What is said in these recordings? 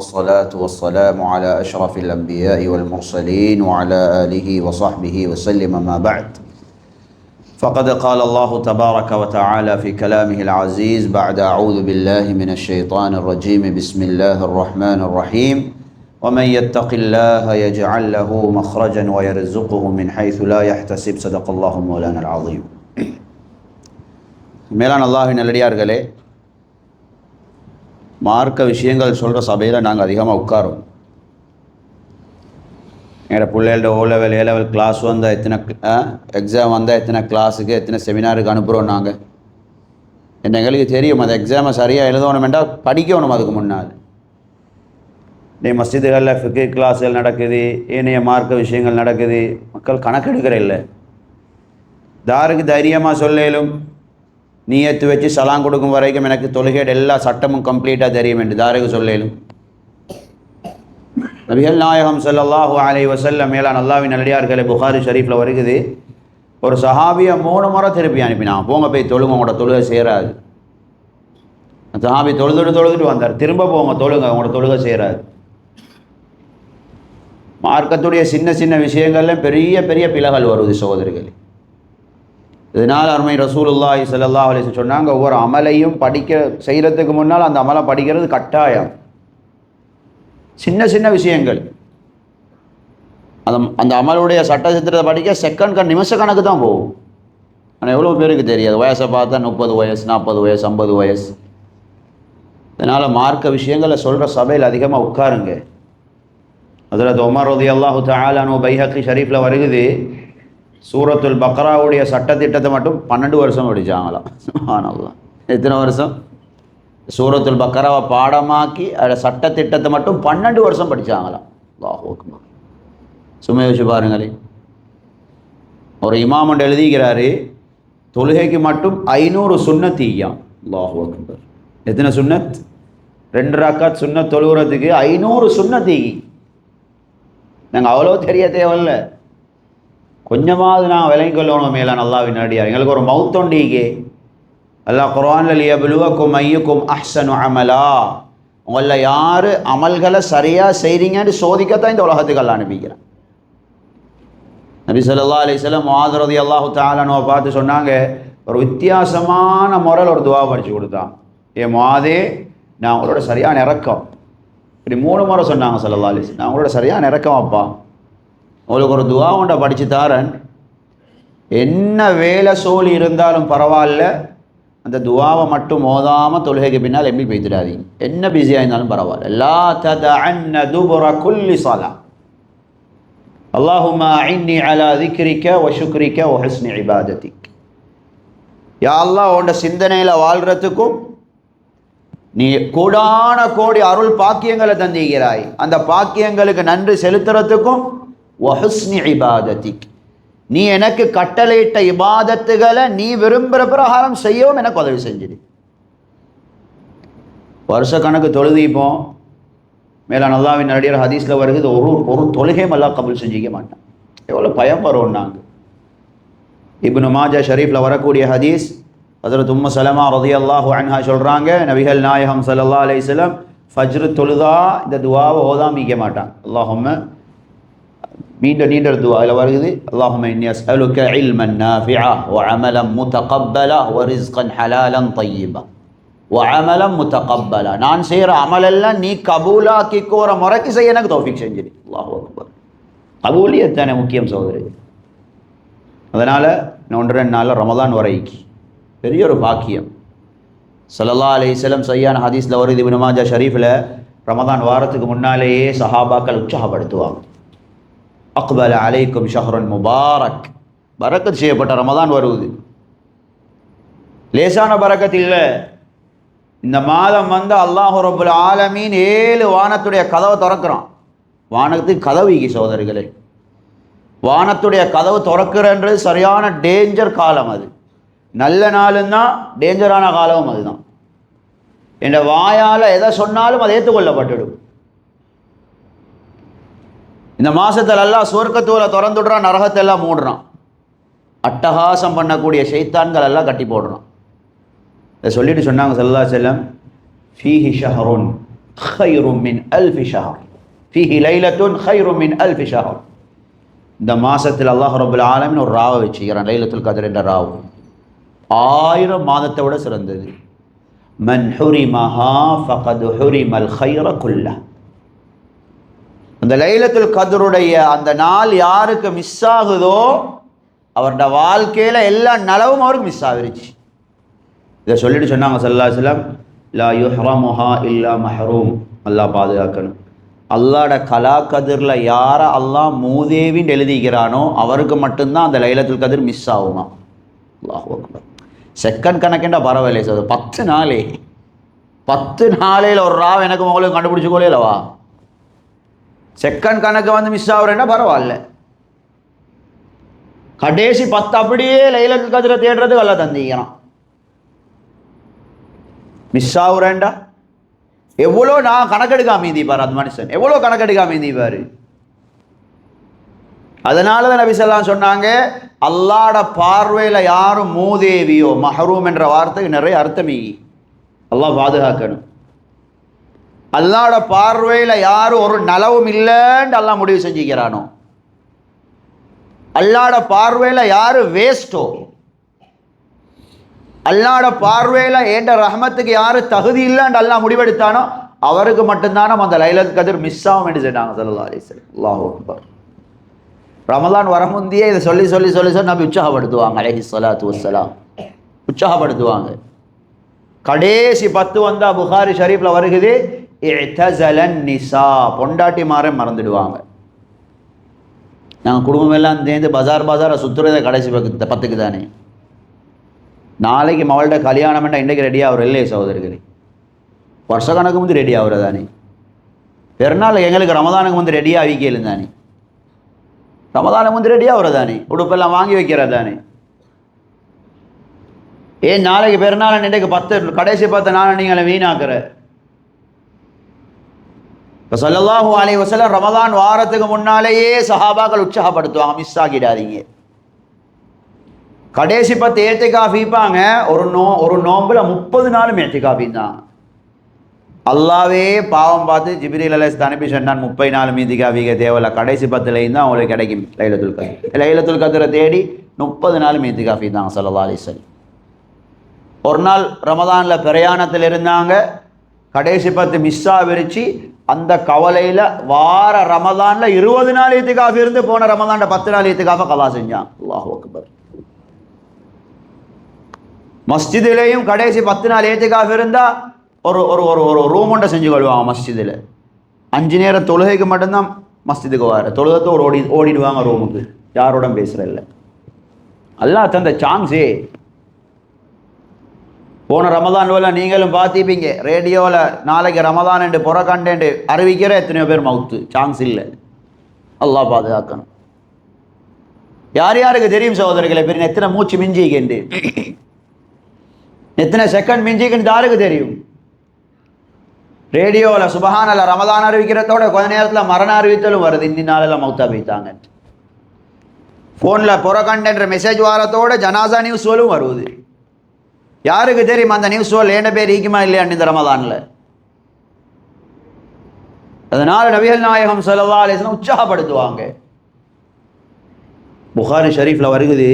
والصلاة والسلام على أشرف الأنبياء والمرسلين وعلى آله وصحبه وسلم ما بعد فقد قال الله تبارك وتعالى في كلامه العزيز بعد أعوذ بالله من الشيطان الرجيم بسم الله الرحمن الرحيم ومن يتق الله يجعل له مخرجا ويرزقه من حيث لا يحتسب صدق الله مولانا العظيم மேலான அல்லாஹ்வின் நல்லடியார்களே, மார்க்க விஷயங்கள் சொல்கிற சபையில் நாங்கள் அதிகமாக உட்காரோம். எங்களோட பிள்ளைகளோட O level A level class வந்தால் எத்தனை எக்ஸாம் வந்தால் எத்தனை கிளாஸுக்கு எத்தனை செமினாருக்கு அனுப்புகிறோம். நாங்கள் எங்களுக்கு தெரியும் அந்த எக்ஸாமை சரியாக எழுதணுமென்றால் படிக்கணும். அதுக்கு முன்னால் மஸ்ஜிதுகளில் ஃபிக்ஹ் கிளாஸுகள் நடக்குது, ஏனைய மார்க்க விஷயங்கள் நடக்குது. மக்கள் கணக்கெடுக்கிற இல்லை. தாருக்கு தைரியமாக சொல்லேலும் நீயத்து வச்சு சலாம் கொடுக்கும் வரைக்கும் எனக்கு தொழுகையோட எல்லா சட்டமும் கம்ப்ளீட்டாக தெரியும் என்று தாருக்கு சொல்லேலும். நபிகள் நாயகம் ஸல்லல்லாஹு அலைஹி வஸல்லம் மேலான அல்லாஹ்வின் நல்லடியார்களே, புகாரி ஷரீஃபில் வருகிறது, ஒரு சஹாபியை 3 முறை திருப்பி அனுப்பினான். போங்க போய் தொழுங்க, உங்களோட தொழுகை சேராது. சஹாபி தொழுதுட்டு வந்தார். திரும்ப போங்க தொழுங்க, உங்களோட தொழுகை சேராது. மார்க்கத்துடைய சின்ன சின்ன விஷயங்கள்ல பெரிய பெரிய பிளகள் வருது சகோதரிகளே. இதனால் அருமை ரசூலுல்லாஹி ஸல்லல்லாஹு அலைஹி வஸல்லம் சொன்னாங்க, ஒவ்வொரு அமலையும் செய்கிறதுக்கு முன்னால் அந்த அமலை படிக்கிறது கட்டாயம். சின்ன சின்ன விஷயங்கள் அந்த அமலுடைய சட்ட சித்திரத்தை படிக்க நிமிஷ கணக்கு தான் போகும். ஆனால் எவ்வளோ பேருக்கு தெரியாது. வயசை பார்த்தா 30 வயசு 40 வயசு 50 வயசு. இதனால் மார்க்க விஷயங்களை சொல்கிற சபையில் அதிகமாக உட்காருங்க. ஹஜ்ரத் உமர் ரலியல்லாஹு தஆலா அன்ஹு பைஹக்கி ஷரீஃபில் வருகிறது, சூரத்துல் பக்ராவுடைய சட்டத்திட்டத்தை மட்டும் 12 வருஷம் படித்தாங்களாம். சுப்ஹானல்லாஹ். எத்தனை வருஷம்? சூரத்துல் பக்ராவை பாடமாக்கி அதில் சட்டத்திட்டத்தை மட்டும் 12 வருஷம் படித்தாங்களாம். அல்லாஹு அக்பர். சும்மா யோசிச்சு பாருங்களே. ஒரு இமாம் எழுதிக்கிறாரு, தொழுகைக்கு மட்டும் 500 சுன்னத் ஈயாம். அல்லாஹு அக்பர். எத்தனை சுன்னத்? 2 ரக்காத் சுன்னத் தொழுகிறதுக்கு 500 சுன்னத் ஈகி. நாங்கள் அவ்வளோ தெரிய தேவையில்லை, கொஞ்சமாவது நான் விளங்கிக் கொள்ளணும். மேலான அல்லாஹ்வின் நல்லடியார், எங்களுக்கு ஒரு மௌத்தொண்டீகே. அல்லாஹ் குர்ஆனில் லியப்லுவக்கும் அய்யுக்கும் அஹ்ஸனு அமலா, உங்களில் யார் அமல்களை சரியாக செய்கிறீங்கன்னு சோதிக்கத்தான் இந்த உலகத்துக்கு அல்லாஹ் அனுப்பிக்கிறான். நபி ஸல்லல்லாஹு அலைஹி வஸல்லம் முஆத் ரலியல்லாஹு தஆலா அன்ஹு பார்த்து சொன்னாங்க, ஒரு வித்தியாசமான முறையில் ஒரு துவா படித்து கொடுத்தான். முஆதே, நான் உங்களோட சரியான இறக்கம். இப்படி 3 முறை சொன்னாங்க ஸல்லல்லாஹு அலைஹி வஸல்லம், நான் உங்களோட சரியான இறக்கம் அப்பா, உங்களுக்கு ஒரு துவா உண்டை படித்து தாரன், என்ன வேலை சோழி இருந்தாலும் பரவாயில்ல, அந்த துவாவை மட்டும் ஓதாமல் தொழுகைக்கு பின்னால் எம்பி பேய்த்துடாதீங்க. என்ன பிஸியாக இருந்தாலும் பரவாயில்ல. லா ததஅன்ன துபுர குல்லி ஸலா அல்லாஹும்ம அஇன்னி அலா திக்ரிக வ ஷுக்ரிக வ ஹுஸ்னி இபாதத்திக். யா அல்லாஹ், உன்னோட சிந்தனையில் வாழ்கிறதுக்கும் நீ கோடான கோடி அருள் பாக்கியங்களை தந்திக்கிறாய், அந்த பாக்கியங்களுக்கு நன்றி செலுத்துறதுக்கும் வஹுஸ்னி இபாதத்திக், நீ எனக்கு கட்டளையிட்ட இபாதத்துகளை நீ விரும்புகிற பிரகாரம் செய்யவும் எனக்கு உதவி செஞ்சிடு. வருஷ கணக்கு தொழுதிப்போம். மேலான அல்லாஹ்வின் நல்லடியார் ஹதீஸில் வருகிறது, ஒரு தொழுகையும் அல்லாஹ் கபூல் செஞ்சிக்க மாட்டான். எவ்வளோ பயம் வரும். நாங்கள் இப்னு மாஜா ஷரீஃபில் வரக்கூடிய ஹதீஸ், ஹஜ்ரத் உம்மு சலமா ரலியல்லாஹு அன்ஹா சொல்கிறாங்க, நபிகள் நாயகம் ஸல்லல்லாஹு அலைஹி வஸல்லம் ஃபஜ்ர் தொழுதா இந்த துவாவை ஓதாம மிக்க மாட்டான். அல்லாஹும்ம நீண்ட துவா அதில் வருகிறது, அல்லாஹும்ம இன்னி அஸ்அலுக இல்மன் நாஃபிஆ வ அமலன் முத்தகப்பலா வ ரிஸ்கன் ஹலாலன் தய்யிபா வ அமலன் முத்தகப்பலா. நான் செய்கிற அமலெல்லாம் நீ கபூலாக்கிக்கோற முறைக்கு செய்ய எனக்கு தௌஃபீக் செஞ்சிடு. அல்லாஹு அக்பர். கபூலியத் தானே முக்கியம் சகோதரி. அதனால் 1-2 நாளில் ரமதான் வரைக்கு பெரிய ஒரு பாக்கியம். ஸல்லல்லாஹு அலைஹி வஸல்லம் சய்யான ஹதீஸில் வருது, இப்னு மாஜா ஷரீஃபில், ரமதான் வாரத்துக்கு முன்னாலேயே சஹாபாக்கள் உற்சாகப்படுத்துவாங்க. அக்பல அலைக்கும் ஷஹ்ருன் முபாரக், பரக்கத் செய்யப்பட்ட ரமதான் வருவது. லேசான பரக்கத் இல்லை. இந்த மாதம் வந்து அல்லாஹ் ரப்புல் ஆலமீன் 7 வானத்துடைய கதவை திறக்கிறான். வானத்துக்கு கதவு சகோதரிகளே, வானத்துடைய கதவு திறக்கிறன்றது சரியான டேஞ்சர் காலம். அது நல்ல நாளுன்னா டேஞ்சரான காலமும் அதுதான். என்ற வாயால் எதை சொன்னாலும் அது ஏற்றுக்கொள்ளப்பட்டுடும். இந்த மாதத்தில் எல்லாம் சுவர்க்கத்தூரை திறந்துடுறான், நரகத்தை எல்லாம் மூடுறான். அட்டகாசம் பண்ணக்கூடிய ஷைத்தான்கள் எல்லாம் கட்டி போடுறான். இதை சொல்லிட்டு சொன்னாங்க ஸல்லல்லாஹு அலைஹி வஸல்லம், ஃபீஹி ஷஹ்ருன், خير من 1000 شهر فيه ليلة خير من 1000 شهر. இந்த மாசத்தில் அல்லாஹ் ரப்பல் ஆலமீன் ஒரு ராவை வச்சுக்கிறான், லைலத்துல் கத்ர் என்ற ராவு 1000 மாதத்தை விட சிறந்தது. மன் ஹுரிமஹா ஃபகத் ஹுரிமல் கைர குல்லஹ். அந்த லைலத்துல் கத்ருடைய அந்த நாள் யாருக்கு மிஸ் ஆகுதோ அவருடைய வாழ்க்கையில எல்லா நலவும் அவருக்கு மிஸ் ஆகிருச்சு. இதை சொல்லிட்டு சொன்னாங்க ஸல்லல்லாஹு அலைஹி வஸல்லம், லா யுஹ்ரமுஹா இல்லா மஹ்ரூம். அல்லாஹ் பாதுகாக்கணும். அல்லாஹ்ட கலா கதிரில் யாரை அல்லாஹ் மூதேவின்னு எழுதிக்கிறானோ அவருக்கு மட்டும்தான் அந்த லைலத்துல் கதிர் மிஸ் ஆகுமா. அல்லாஹு அக்பர். செகண்ட் கணக்குண்டா பரவாயில்லை சார், 10 நாளே 10 நாளையில் ஒரு ராவ் எனக்கு உங்களுக்கு கண்டுபிடிச்சிக்கோலே இல்லவா. செகண்ட் கணக்கு வந்து மிஸ் ஆகுறேன்னா பரவாயில்ல, கடைசி 10 அப்படியே லைலத்துல் கத்ரை தேடுறதுக்கு அல்ல தந்திக்கிறான். மிஸ் ஆகுறேன்டா எவ்வளோ நான் கணக்கெடுக்காம இருந்திப்பார் அந்த மனுஷன், எவ்வளோ கணக்கெடுக்காம இருந்திப்பார். அதனால தான் நபி ஸல்லல்லாஹு அலைஹி வஸல்லம் சொன்னாங்க, அல்லாஹ்ட பார்வையில் யாரும் மூதேவியோ, மஹ்ரூம் என்ற வார்த்தைக்கு நிறைய அர்த்தமே. அல்லாஹ் பாதுகாக்கணும். அல்லாஹ்ட பார்வையில் யாரும் ஒரு நலவும் இல்லைன்னு அல்லாஹ் முடிவு செஞ்சுக்கிறானோ, அல்லாஹ்ட பார்வையில் யாரு வேஸ்டோ, அல்லாஹ்ட பார்வையில் ஏண்ட ரஹ்மத்துக்கு யாரு தகுதி இல்லைன்னு அல்லாஹ் முடிவெடுத்தானோ அவருக்கு மட்டும்தானே அந்த லைலத்துல் கத்ர் மிஸ் ஆகும் என்று சொன்னாங்க ஸல்லல்லாஹு அலைஹி வஸல்லம். அல்லாஹு அக்பர். ரமலான் வர முந்தியே இதை சொல்லி சொல்லி சொல்லி சொல்லி நபி உற்சாகப்படுத்துவாங்க அலைஹிஸ்ஸலாத்து வஸ்ஸலாம், உற்சாகப்படுத்துவாங்க. கடைசி 10 வந்தா புகாரி ஷரீஃப்ல வருகுது, இஅ்தஸலன் நிசா, பொண்டாட்டி மாற மறந்துடுவாங்க. நாங்கள் குடும்பம் எல்லாம் சேர்ந்து பஜாரை சுற்றுறதை கடைசி 10க்கு தானே. நாளைக்கு மவள்கிட்ட கல்யாணம் பண்ணால் இன்றைக்கு ரெடி ஆகிற இல்லையே சகோதரர்களே, வருஷ கணக்கு வந்து ரெடி ஆகுற தானே. பெருநாள் எங்களுக்கு ரமதானுக்கு வந்து ரெடியாக ஆகிக்கலும் தானே, ரமதானுக்கு வந்து ரெடி ஆகுற தானே, உடுப்பெல்லாம் வாங்கி வைக்கிற தானே. ஏன் நாளைக்கு பெருநாள் இன்றைக்கு 10 கடைசி 10 நாளை நீங்களை வீணாக்குற. இப்போ ஸல்லல்லாஹு அலைஹி வஸல்லம் ரமதான் வாரத்துக்கு முன்னாலேயே சஹாபாக்கள் உற்சாகப்படுத்துவாங்க, மிஸ் ஆகிடாதீங்க. கடைசி 10 ஏத்திகாஃப் இருப்பாங்க. ஒரு நோம்பில் 30 நாளும் ஏத்திகாஃப் தான். அல்லாவே பாவம் பார்த்து ஜிப்ரீல் அலைஹிஸ்ஸலாம் அனுப்பி சொன்னான், 30 நாளும் ஏத்திகாஃபிக்க தேவையில்ல, கடைசி 10லையும் தான் அவங்களுக்கு கிடைக்கும் லைலத்துல் கத்ர். லைலத்துல் கத்ரை தேடி 30 நாளும் ஏத்திகாஃப் தான் ஸல்லல்லாஹு அலைஹி வஸல்லம். ஒரு நாள் ரமதானில் பிரயாணத்தில் இருந்தாங்க, கடைசி 10 மிஸ்ஸாக விரிச்சு அந்த கவலையில் வார ரமதானில் 20 நாள் ஏத்திகாஃப் இருந்து போன ரமதானில் 10 நாள் ஏத்திகாஃபை கலா செஞ்சான். அல்லாஹு அக்பர். மஸ்ஜிதிலையும் கடைசி 10 நாள் ஏத்திகாஃப் இருந்தால் ஒரு ஒரு ஒரு ஒரு ரூம் ஒன்றை செஞ்சு கொள்வாங்க மஸ்ஜிதில். 5 நேரம் தொழுகைக்கு மட்டும்தான் மஸ்ஜிதுக்கு வர, தொழுகத்தோடு ஓடிடுவாங்க ரூமுக்கு, யாரோட பேசுகிறல்ல. அல்லாஹ் தந்த சான்ஸே. போன ரமதான் நீங்களும் பார்த்திப்பீங்க, ரேடியோவில் நாளைக்கு ரமதான் என்று புறக்கண்டேண்டு அறிவிக்கிற எத்தனையோ பேர் மவுத்து, சான்ஸ் இல்லை. அல்லாஹ் பாதுகாக்கணும். யார் யாருக்கு தெரியும் சகோதரர்களை, பெரிய எத்தனை மூச்சு மிஞ்சிக்கிண்டு, எத்தனை செகண்ட் மிஞ்சிக்கின்னு யாருக்கு தெரியும். ரேடியோவில் சுபஹானல்லாஹ் ரமதான் அறிவிக்கிறதோட கொஞ்ச நேரத்தில் மரண அறிவித்தலும் வருது, இன்னி நாளெல்லாம் மௌத்தா போய்த்தாங்க. ஃபோனில் புறக்கண்டென்ற மெசேஜ் வாரத்தோட ஜனாசா நியூஸ்வலும் வருது. யாருக்கு தெரியும் அந்த நியூஸ்வல் ஏண்ட பேர் ஈக்குமா இல்லையான்னு இந்த ரமதானில். அதனால் நபிகள் நாயகம் ஸல்லல்லாஹு அலைஹி வஸல்லம் உற்சாகப்படுத்துவாங்க. புகாரி ஷரீஃபில் வருகுது,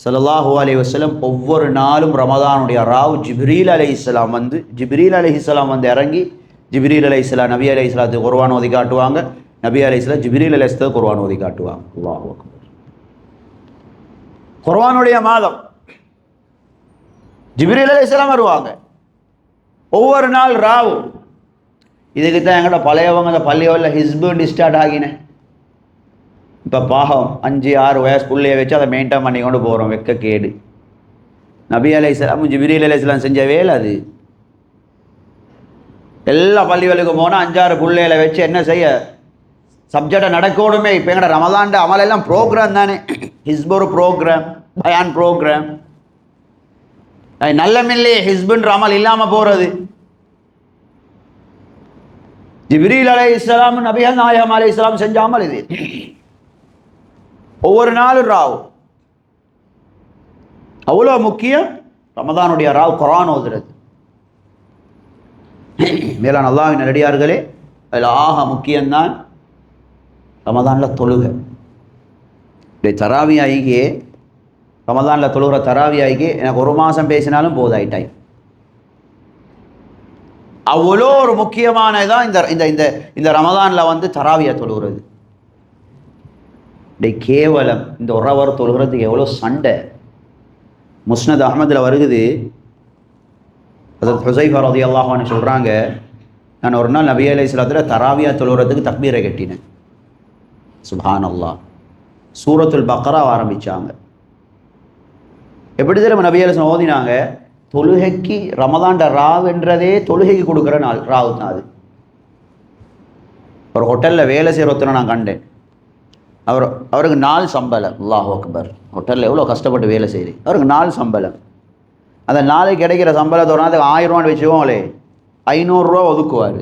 ஸல்லல்லாஹு அலைஹி வஸல்லம் ஒவ்வொரு நாளும் ரமதானுடைய ராவ் ஜிப்ரீல் அலைஹிஸ்ஸலாம் வந்து இறங்கி ஜிப்ரீல் அலைஹிஸ்ஸலாம் நபி அலைஹிஸ்ஸலாத்துக்கு குர்ஆன் ஓதி காட்டுவாங்க, நபி அலைஹிஸ்ஸலாம் ஜிப்ரீல் அலைஹிஸ்ஸலாத்துக்கு குர்ஆன் ஓதி காட்டுவாங்க. அல்லாஹு அக்பர். குர்ஆனுடைய மாதம் ஜிப்ரீல் அலைஹிஸ்ஸலாம் வருவாங்க ஒவ்வொரு நாள் ராவ். இதுக்கு தான் எங்கள்கிட்ட பழையவங்க அந்த பள்ளியோவில் ஹிஸ்புன்னு ஸ்டார்ட் ஆகினேன். இப்போ பாகம் 5-6 வயசுக்குள்ளேயே வச்சு அதை மெயின்டைன் பண்ணி கொண்டு போகிறோம், வெக்க கேடு. நபி அலைஹிஸ்ஸலாம் ஜிப்ரீல் அலைஹிஸ்ஸலாம் செஞ்ச வேலை அது. எல்லா பள்ளிகளுக்கும் போனால் 5-6 பிள்ளைகளை வச்சு என்ன செய்ய, சப்ஜெக்டை நடக்கணுமே. இப்போ எங்கட ரமதான்ட அமலெல்லாம் ப்ரோக்ராம் தானே, ஹிஸ்பு ஒரு ப்ரோக்ராம், பயான் ப்ரோக்ராம். நல்லமில்லையே ஹிஸ்புன்ற அமல் இல்லாமல் போகிறது. ஜிப்ரீல் அலைஹிஸ்ஸலாம் நபிகள் நாயகம் அலைஹிஸ்ஸலாம் செஞ்ச அமல் இது. ஒவ்வொரு நாளும் ராவ் அவ்வளோ முக்கியம். ரமதானுடைய ராவ் குர்ஆன் ஓதுறது. மேலான அல்லாஹ்வின் நல்லடியார்களே, அதில் ஆக முக்கியம்தான் ரமதானில் தொழுகை. தராவி ஆகியே ரமதானில் தொழுகிற தராவி ஆகி எனக்கு ஒரு மாதம் பேசினாலும் போதாயிட்டாய். அவ்வளோ ஒரு முக்கியமானதான் இந்த இந்த இந்த ரமதானில் வந்து தராவியை தொழுகிறது. கேவலம் இந்த ஒரு அவர் தொழுகிறதுக்கு எவ்வளோ சண்டை. முஸ்னத் அஹ்மதில் வருகுது, ஹஸரத் ஹுஸைஃபா ரலியல்லாஹு அன்ஹு சொல்கிறாங்க, நான் ஒரு நாள் நபி அலைஹிஸ்ஸலாத்துல தராவியா தொழுகிறதுக்கு தக்பீரை கட்டினேன். சுப்ஹானல்லாஹ். சூரத்துல் பக்ரா ஆரம்பித்தாங்க. எப்படி தெரியும் நபி அலைஹிஸ்ஸலாம் ஓதினாங்க? தொழுகைக்கு ரமதான்ட ராவுன்றதே தொழுகைக்கு கொடுக்குற நாள் ராவு தான் அது. ஒரு ஹோட்டலில் வேலை செய்கிற ஒருத்தனை நான் கண்டேன். அவருக்கு 4 சம்பளம். அல்லாஹ் அக்பர். ஹோட்டலில் எவ்வளோ கஷ்டப்பட்டு வேலை செய்கிறேன். அவருக்கு 4 சம்பளம். அந்த நாளைக்கு கிடைக்கிற சம்பளத்தோட அதுக்கு 1000 ரூபான்னு வச்சுக்கோங்களே, 500 ரூபா ஒதுக்குவார்.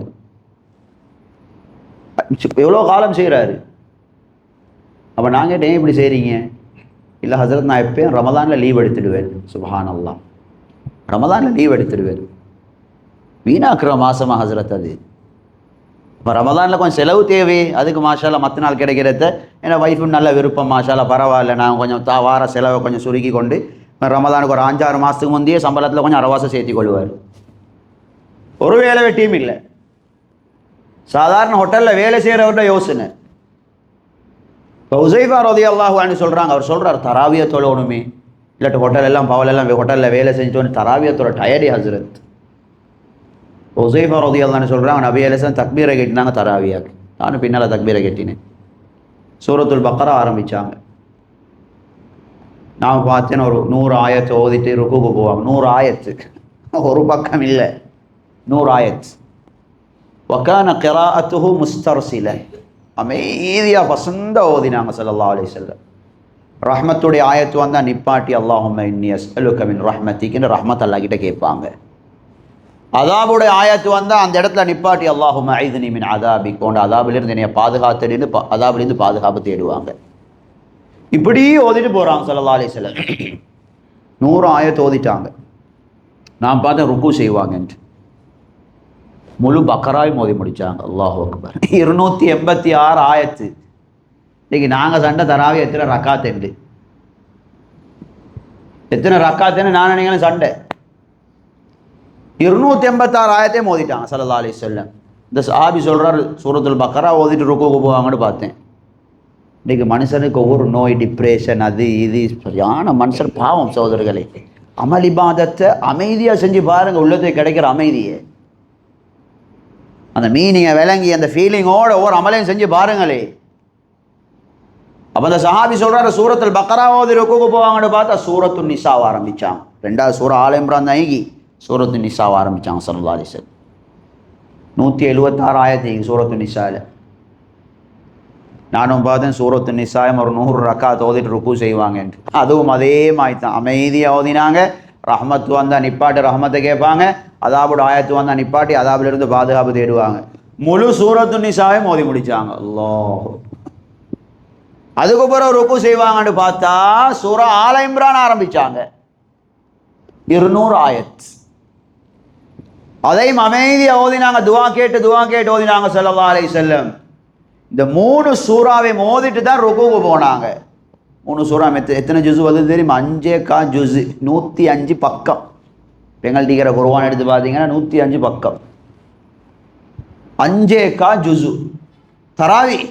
எவ்வளோ காலம் செய்கிறாரு. அப்போ நாங்கள் ஏன் இப்படி செய்கிறீங்க? இல்லை ஹஸரத், நான் எப்பயும் ரமதானில் லீவ் எடுத்துடுவேன். சுப்ஹானல்லாஹ். ரமதானில் லீவ் எடுத்துடுவேன். வீணாக்குற மாதமாக ஹஸரத் அது. இப்போ ரமதானில் கொஞ்சம் செலவு தேவை, அதுக்கு மாஷாலா மற்ற நாள் கிடைக்கிறத ஏன்னா ஒய்ஃபும் நல்ல விருப்பம், மாஷாலா பரவாயில்ல, நான் கொஞ்சம் வார செலவை கொஞ்சம் சுருக்கி கொண்டு ரமதானுக்கு ஒரு 5-6 மாதத்துக்கு முந்தைய சம்பளத்தில் கொஞ்சம் அரவாசம் சேர்த்தி கொள்வார். ஒரு வேலை வெட்டியும் இல்லை. சாதாரண ஹோட்டலில் வேலை செய்கிறவர்கிட்ட யோசனை. இப்போ ஹுஸைஃபா ரலியல்லாஹு அன்ஹு சொல்கிறாங்க, அவர் சொல்கிறார் தராவியை தொழணுமே, இல்லாட்டி ஹோட்டல் எல்லாம் பவலெல்லாம் ஹோட்டலில் வேலை செஞ்சுட்டு தராவியை தொழ டயர்டி ஹஸ்ரத். ஹுஸைஃபா ரலியல்லாஹு அன்ஹு சொல்கிறாங்க, நபி அலைஹிஸ்ஸலாம் தக்பீரை கட்டினாங்க தராவியாக்கு, நானும் பின்னால் தக்பீரை கட்டினேன். சூரத்துல் பக்ரா ஆரம்பித்தாங்க. நான் பார்த்தேன் ஒரு 100 ஆயத்தை ஓதிட்டு ருக்குக்கு போவாங்க. 100 ஆயத்து, ஒரு பக்கம் இல்லை, 100 ஆயத். வகான கிராஅத்துஹு முஸ்தர்சிலன், அமைதியாக பசந்த ஓதினாங்க ஸல்லல்லாஹு அலைஹி வஸல்லம். ரஹ்மத்துடைய ஆயத்து வந்தால் நிப்பாட்டி அல்லாஹும்ம இன்னி அஸ்அலுக மின் ரஹ்மத்திக்னு ரஹ்மத் அல்லாஹ் கிட்ட கேட்பாங்க. அதாபுடைய ஆயத்து வந்தால் அந்த இடத்துல நிப்பாட்டி அல்லாஹும்ம அஇத்னி மின் அதாபிக், கொண்ட அதாபிலிருந்து என்னைய பாதுகாத்துன்னு அதாபிலிருந்து பாதுகாப்பு தேடுவாங்க. இப்படி ஓதிட்டு போகிறாங்க ஸல்லல்லாஹு அலைஹி வஸல்லம். 100 ஆயத்து ஓதிட்டாங்க. நான் பார்த்தேன் ருக்கு செய்வாங்கன்ட்டு. முழு பக்கராய் மோதி முடித்தாங்க. அல்லாஹு அக்பர். 286 ஆயத்து. இன்னைக்கு நாங்கள் சண்டை தராவி எத்தனை ரக்காத்துண்டு, எத்தனை ரக்காத்துன்னு நான் நினைக்கிறேன் சண்டை. 286 ஆயத்தையும் மோதிட்டாங்க ஸல்லல்லாஹு அலைஹி வஸல்லம். இந்த சஹாபி சொல்கிறார், சூரத்துல் பக்ரா ஓதிட்டு ருக்குக்கு போவாங்கன்னு பார்த்தேன். இன்றைக்கு மனுஷனுக்கு ஒவ்வொரு நோய், டிப்ரெஷன், அது இது சரியான மனுஷன் பாவம் சகோதரர்களே. அமல் இபாதத்தை அமைதியாக செஞ்சு பாருங்கள், உள்ளத்தை கிடைக்கிற அமைதியை, அந்த மீனிங்கை விளங்கி அந்த ஃபீலிங்கோட ஒவ்வொரு அமலையும் செஞ்சு பாருங்களே. அப்போ அந்த சஹாபி சொல்கிறார், சூரத்துல் பக்ரா ஓதி ருக்குக்கு போவாங்கன்னு பார்த்தா சூரத்து நிசாவை ஆரம்பித்தாங்க. 2வது சூரா ஆல இம்ரான் தாங்கி சூரத்து நிசாவை ஆரம்பித்தாங்க ஸல்லல்லாஹு அலைஹி வஸல்லம். 176 ஆயத்து சூரத்து நிசாவில். நானும் பார்த்தேன் சூரத்து நிசாயம் ஒரு 100 ரக்காத் ஓதிட்டு ருக்கு செய்வாங்கன்ட்டு. அதுவும் அதே மாதிரி தான் அமைதியாக ஓதினாங்க. ரஹ்மத்து வந்தால் நிப்பாட்டி ரஹ்மத்தை கேட்பாங்க, அதாபுட ஆயத்து வந்தால் நிப்பாட்டி அதாபிலிருந்து பாதுகாப்பு தேடுவாங்க. முழு சூரத்து நிசாவையும் ஓதி முடித்தாங்க. அல்லாஹ். அதுக்கப்புறம் ருக்கு செய்வாங்கன்னு பார்த்தா சூரா ஆல இம்ரான் ஆரம்பித்தாங்க. 200 ஆயத். அதையும் அமைதியாக ஓதினாங்க. துவா கேட்டு ஓதினாங்க ஸல்லல்லாஹு அலைஹி வஸல்லம். இந்த 3 சூறாவை மோதிட்டு தான் ருக்குக்கு போனாங்க. 3 சூறா எத்தனை ஜுஸு வந்து தெரியும்? 5 ஜுஸு, 105 பக்கம். பெங்கல்டிக்கிற குர்ஆன் எடுத்து பார்த்தீங்கன்னா 105 பக்கம், 5 ஜுஸு தராவி.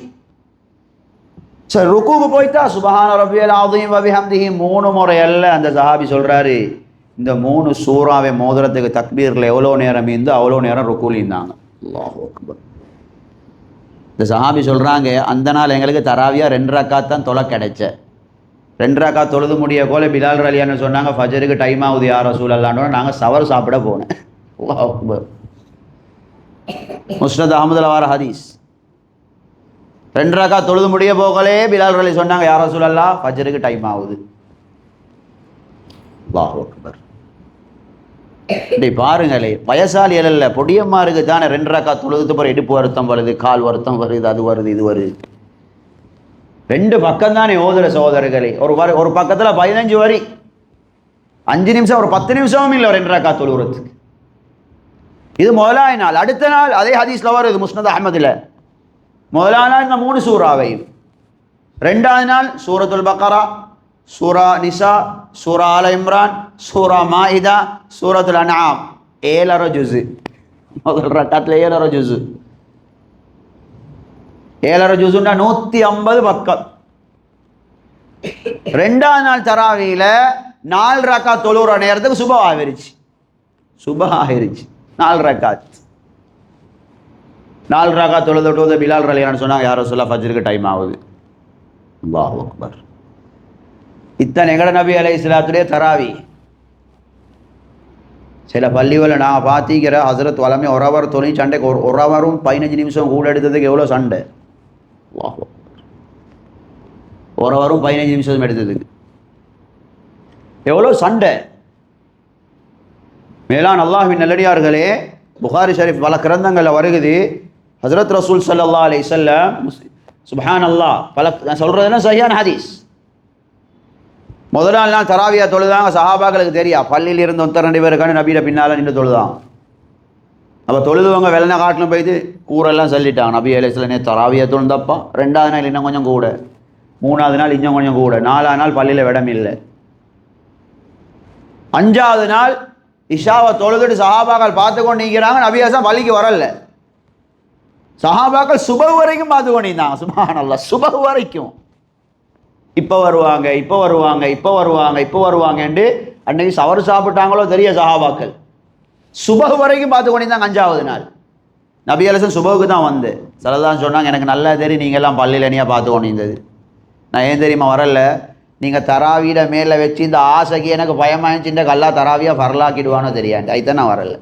சரி, ருக்குக்கு போயிட்டா சுப்ஹான ரப்பியல் அஸீம் வ பிஹம்திஹி 3 முறை அல்ல. அந்த சஹாபி சொல்கிறாரு, இந்த 3 சூறாவை மோதுறதுக்கு தக்பீரில் எவ்வளோ நேரம் இருந்து அவ்வளோ நேரம் ருக்குல இருந்தாங்க. அல்லாஹு அக்பர். இந்த சஹாபி சொல்கிறாங்க, அந்த நாள் எங்களுக்கு தராவியா 2 ரக்காத் தான் தொலை கிடைச்ச. 2 ரக்காத் தொழுது முடிய போல பிலால் ரலியான்னு சொன்னாங்க, ஃபஜருக்கு டைம் ஆகுது யா ரசூலல்லாஹ்னு. நாங்கள் சவர் சாப்பிட போனேன். அல்லாஹ் அக்பர். முஸ்னத் அஹ்மதுல வர ஹதீஸ். 2 ரக்காத் தொழுது முடிய போகலே பிலால் ரலி சொன்னாங்க, யா ரசூலல்லாஹ் ஃபஜருக்கு டைம் ஆகுது. அல்லாஹ் அக்பர். இப்படி பாருங்களே, வயசாளிகள் அல்ல, பொடியம்மாருக்கு தானே 2 ரக்காத் தொழுதுட்டு போகிற இடுப்பு வருத்தம் வருது, கால் வருத்தம் வருது, அது வருது, இது வருது. 2 பக்கம் தானே ஓதுற சகோதரர்களே. ஒரு பக்கத்தில் 15 வரி, 5 நிமிஷம், ஒரு 10 நிமிஷமும் இல்லை 2 ரக்காத் தொழுகிறதுக்கு. இது முதலாய நாள். அடுத்த நாள் அதே ஹதீஸ்ல வருது முஸ்னத் அஹ்மதில், முதலாய நாள் இந்த 3 சூறாவையும், ரெண்டாவது நாள் சூரத்துல் பக்கரா, சூரா நிசா, சூரா ஆல இம்ரான், சூரா மாஇதா, சூரத்துல் அன்ஆம், 7 ஜுஸு. முதல் ரக்காத்துல 7 ஜுஸு. 7 ஜுஸுன்னா 150 பக்கம். ரெண்டாவது நாள் தராவியில 4 ரக்காத் தொழுற நேரத்துக்கு சுபஹ் ஆகிருச்சு. 4 ரக்காத். 4 ரக்காத் தொழுது பிலால் ரலியல்லாஹு சொன்னாங்க, யார் ரசூலல்லாஹ் ஃபஜ்ருக்கு டைம் ஆகுது. அல்லாஹு அக்பர். இத்தனை எங்கட நபி அலைஹிஸ்ஸலாத்துடைய தராவி. சில பள்ளிகளில் நான் பார்த்திக்கிற ஹசரத் வளமே ஒரு அவர் தொழில் சண்டைக்கு ஒரு அவரும் 15 நிமிஷம் கூட எடுத்ததுக்கு எவ்வளோ சண்டை. ஒரு அவரும் 15 நிமிஷம் எடுத்ததுக்கு எவ்வளோ சண்டை. மேலான் அல்லாஹ்வின் நல்லடியார்களே, புகாரி ஷரீஃப் பல கிரந்தங்களில் வருகுது, ஹஜ்ரத் ரசூல் ஸல்லல்லாஹு அலைஹி வஸல்லம் சுப்ஹான் அல்லாஹ் பல சொல்கிறதுனா சஹீஹான ஹதீஸ். முதல் நாள் தராவியா தொழுதாங்க. சஹாபாக்களுக்கு தெரியா, பள்ளியில் இருந்து 2 பேருக்கான நபியில பின்னால் நின்று தொழுதான். அப்போ தொழுதுவங்க வெள்ளனை காட்டிலும் போயிட்டு கூரெல்லாம் சொல்லிட்டாங்க, நபி அலைஹிஸ்ஸலாம் தராவியா தொழுந்தப்பா. 2வது நாள் இன்னும் கொஞ்சம் கூட, 3வது நாள் இன்னும் கொஞ்சம் கூட, 4வது நாள் பள்ளியில் விடம் இல்லை. 5வது நாள் இஷாவை தொழுதுட்டு சஹாபாக்கள் பார்த்து கொண்டு நிற்கிறாங்க. நபி அலைஹிஸ்ஸலாம் பள்ளிக்கு வரல. சஹாபாக்கள் சுபஹ் வரைக்கும் பார்த்து கொண்டிருந்தாங்க. சுப்ஹானல்லாஹ், சுபஹ் வரைக்கும். இப்போ வருவாங்க, இப்போ வருவாங்க, இப்போ வருவாங்க, இப்போ வருவாங்கன்ட்டு அன்னைக்கு சவர் சாப்பிட்டாங்களோ தெரிய சஹாபாக்கள். சுபஹ் வரைக்கும் பார்த்து கொண்டிருந்தாங்க. 5வது நாள் நபி அலைஹிஸ்ஸலாம் சுபஹுக்கு தான் வந்து சிலதான் சொன்னாங்க, எனக்கு நல்லா தெரியும் நீங்கள்லாம் பள்ளியில் என்னையா பார்த்து கொண்டிருந்தது. நான் ஏன் தெரியுமா வரல, நீங்கள் தராவியில மேலே வச்சு இந்த ஆசைக்கு எனக்கு பயமாயிடுச்சு, இந்த கல்லா தராவியாக பரலாக்கிடுவானோ தெரியாது, அதுதான் நான் வரல.